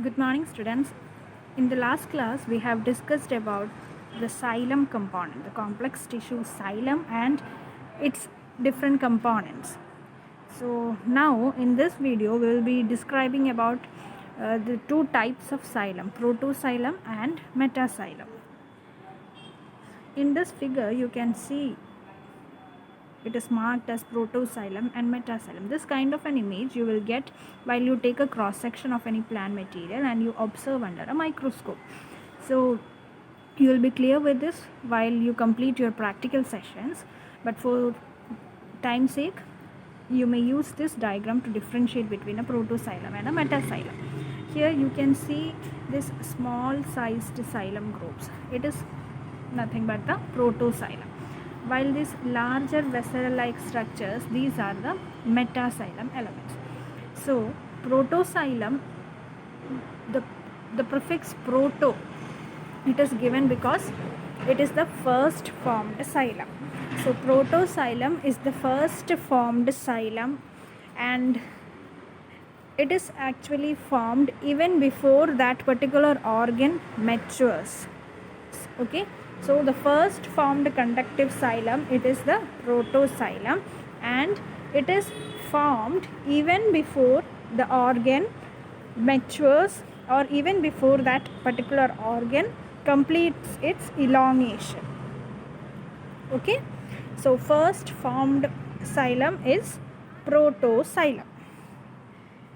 Good morning, students. In the last class, we have discussed about the xylem component, the complex tissue xylem and its different components. So now in this video, we will be describing about the two types of xylem, protoxylem and metaxylem. In this figure, you can see it is marked as protoxylem and metaxylem. This kind of an image you will get while you take a cross section of any plant material and you observe under a microscope. So you will be clear with this while you complete your practical sessions, but for time's sake you may use this diagram to differentiate between a protoxylem and a metaxylem. Here you can see this small sized xylem groups. It is nothing but the protoxylem, while these larger vessel-like structures, these are the metaxylem elements. So protoxylem, the prefix proto, it is given because it is the first formed xylem. So protoxylem is the first formed xylem, and it is actually formed even before that particular organ matures. Okay, so the first formed conductive xylem, it is the protoxylem, and it is formed even before the organ matures or even before that particular organ completes its elongation. Okay, so first formed xylem is protoxylem,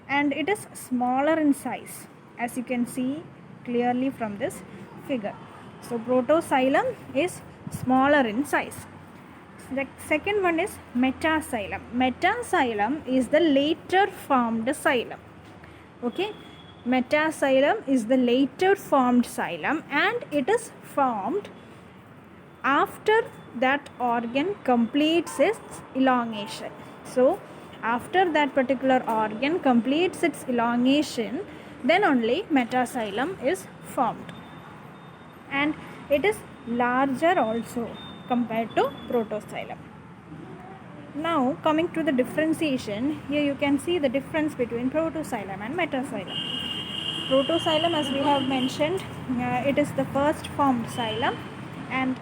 and it is smaller in size, as you can see clearly from this figure. So protoxylem is smaller in size. The second one is metaxylem. Metaxylem is the later formed xylem. Okay, metaxylem is the later formed xylem, and it is formed after that organ completes its elongation. So after that particular organ completes its elongation, then only metaxylem is formed, and it is larger also compared to protoxylem. Now coming to the differentiation, here you can see the difference between protoxylem and metaxylem. Protoxylem, as we have mentioned, it is the first formed xylem, and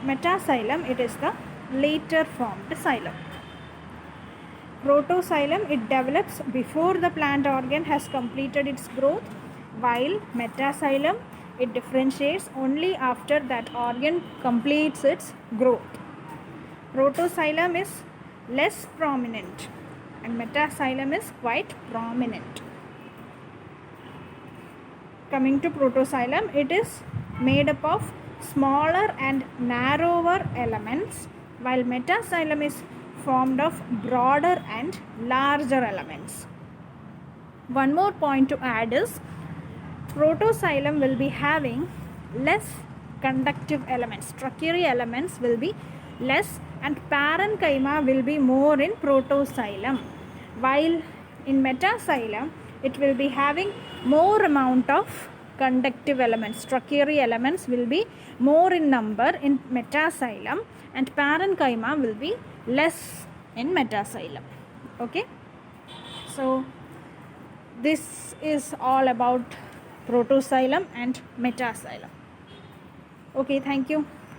metaxylem, it is the later formed xylem. Protoxylem, it develops before the plant organ has completed its growth, while metaxylem, it differentiates only after that organ completes its growth. Protoxylem is less prominent and metaxylem is quite prominent. Coming to protoxylem, it is made up of smaller and narrower elements, while metaxylem is formed of broader and larger elements. One more point to add is protoxylem will be having less conductive elements. Trochanteric elements will be less, and parenchyma will be more in protoxylem, while in metaxylem it will be having more amount of conductive elements. Trochanteric elements will be more in number in metaxylem, and parenchyma will be less in metaxylem. Okay, so this is all about protoxylem and metaxylem. Okay, thank you.